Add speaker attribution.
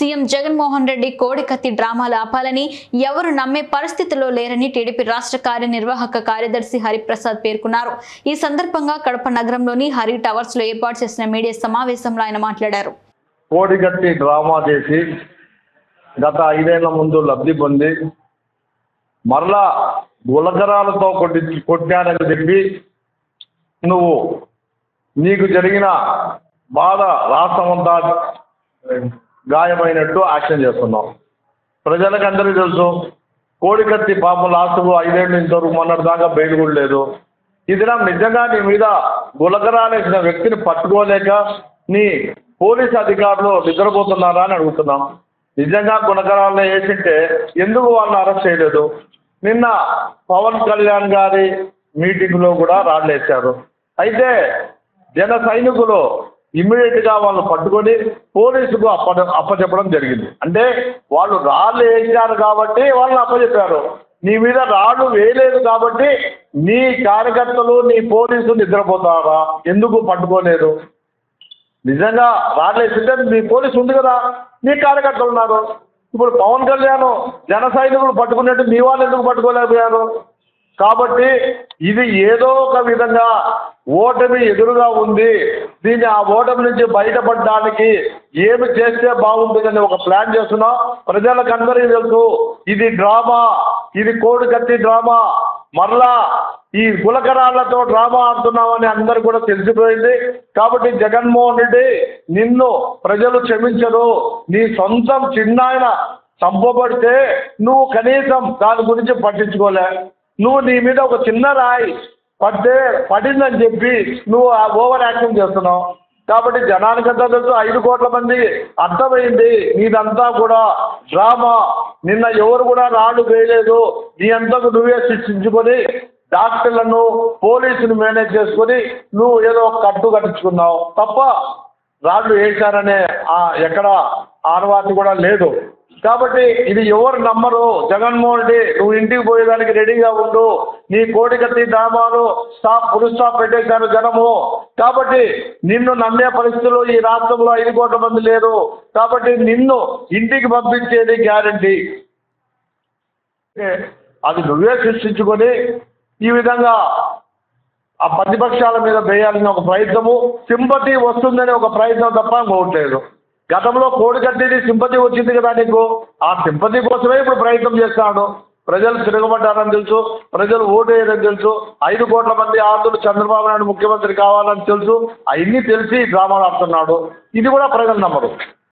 Speaker 1: CM Jaganmohan Reddy కోడికత్తి డ్రామాలు ఆపాలని ఎవరు నమ్మే పరిస్థితిలో లేరని టీడీపీ రాష్ట్ర కార్యనిర్వాహక కార్యదర్శి హరిప్రసాద్ పేర్కొన్నారు. ఈ సందర్భంగా కడప నగరంలోని హరి టవర్స్ లో ఏర్పాటు చేసిన మీడియా సమావేశంలో ఆయన మాట్లాడారు.
Speaker 2: కోడికత్తి డ్రామా చేసి గత 5 ఏళ్ల ముందు లబ్ధి పొంది మరలా గులకరాలతో కొట్టానని చెప్పి నువ్వు నీకు జరిగిన బాధ రాష్ట్రమంతా గాయమైనట్టు యాక్షన్ చేస్తున్నావు. ప్రజలకు అందరికీ తెలుసు, కోడికత్తి పాపం లాస్ట్కు 5 ఏళ్ళు ఇంతవరకు మొన్నటి దాకా బయట కూడా లేదు. ఇది నిజంగా నీ మీద గులకరాలేసిన వ్యక్తిని పట్టుకోలేక నీ పోలీస్ అధికారులు నిద్రపోతున్నారా అని అడుగుతున్నాం. నిజంగా గుణకరాలను వేసింటే ఎందుకు వాళ్ళని అరెస్ట్ చేయలేదు? నిన్న పవన్ కళ్యాణ్ గారి మీటింగ్లో కూడా రాళ్ళేశారు. అయితే జన సైనికులు ఇమ్మీడియట్గా వాళ్ళు పట్టుకొని పోలీసుకు అప్పచెప్పడం జరిగింది. అంటే వాళ్ళు రాళ్ళు వేశారు కాబట్టి వాళ్ళని అప్పచెప్పారు. నీ మీద రాళ్ళు వేయలేదు కాబట్టి నీ కార్యకర్తలు నీ పోలీసులు నిద్రపోతారా? ఎందుకు పట్టుకోలేదు? నిజంగా రాళ్ళు వేసింటే నీ పోలీసు ఉంది కదా, నీ కార్యకర్తలు ఉన్నారు. ఇప్పుడు పవన్ కళ్యాణ్ జన సైనికులు పట్టుకున్నట్టు నీ వాళ్ళు ఎందుకు పట్టుకోలేకపోయారు? కాబట్టి ఇది ఏదో ఒక విధంగా ఓటమి ఎదురుగా ఉంది. దీన్ని ఆ ఓటమి నుంచి బయటపడడానికి ఏమి చేస్తే బాగుంటుందని ఒక ప్లాన్ చేస్తున్నాం. ప్రజలకు అందరికీ తెలుసు ఇది డ్రామా, ఇది కోడికత్తి డ్రామా. మరలా ఈ గులకరాళ్లతో డ్రామా ఆడుతున్నామని అందరు కూడా తెలిసిపోయింది. కాబట్టి జగన్మోహన్ రెడ్డి నిన్ను ప్రజలు క్షమించరు. నీ సొంతం చిన్నాయన చంపబడితే నువ్వు కనీసం దాని గురించి పట్టించుకోలే. నువ్వు నీ మీద ఒక చిన్న రాయి పడిందని చెప్పి నువ్వు ఓవర్ యాక్షన్ చేస్తున్నావు. కాబట్టి జనానికంతా తెలుసు, 5 కోట్ల మంది అర్థమైంది నీదంతా కూడా డ్రామా. నిన్న ఎవరు కూడా రాళ్ళు వేయలేదు. నీ అంతకు నువ్వే శిక్షించుకొని డాక్టర్లను పోలీసులు మేనేజ్ చేసుకొని నువ్వు ఏదో కట్టు కట్టించుకున్నావు తప్ప రాళ్ళు వేశారనే ఎక్కడ ఆనవాతి కూడా లేదు. కాబట్టి ఇది ఎవరు నమ్మరు. జగన్మోహన్ రెడ్డి నువ్వు ఇంటికి పోయేదానికి రెడీగా ఉండు. నీ కోడికత్తి డ్రామాలు ఫుల్ స్టాప్ పెట్టేశారు జనము. కాబట్టి నిన్ను నమ్మే పరిస్థితుల్లో ఈ రాష్ట్రంలో 5 కోట్ల మంది లేరు. కాబట్టి నిన్ను ఇంటికి పంపించేది గ్యారంటీ. అది నువ్వే సృష్టించుకొని ఈ విధంగా ఆ ప్రతిపక్షాల మీద వేయాలని ఒక ప్రయత్నము, సింపతి వస్తుందని ఒక ప్రయత్నం తప్ప ఇంకోట్లేదు. గతంలో కోడికత్తిది సింపతి వచ్చింది కదా నీకు, ఆ సింపతి కోసమే ఇప్పుడు ప్రయత్నం చేస్తాడు. ప్రజలు తిరగబడ్డారని తెలుసు, ప్రజలు ఓటు వేయరని తెలుసు, 5 కోట్ల మంది ఆంధ్రులు చంద్రబాబు నాయుడు ముఖ్యమంత్రి కావాలని తెలుసు. అవన్నీ తెలిసి డ్రామాలు ఆడుతున్నాడు. ఇది కూడా ప్రజలు నమ్మరు.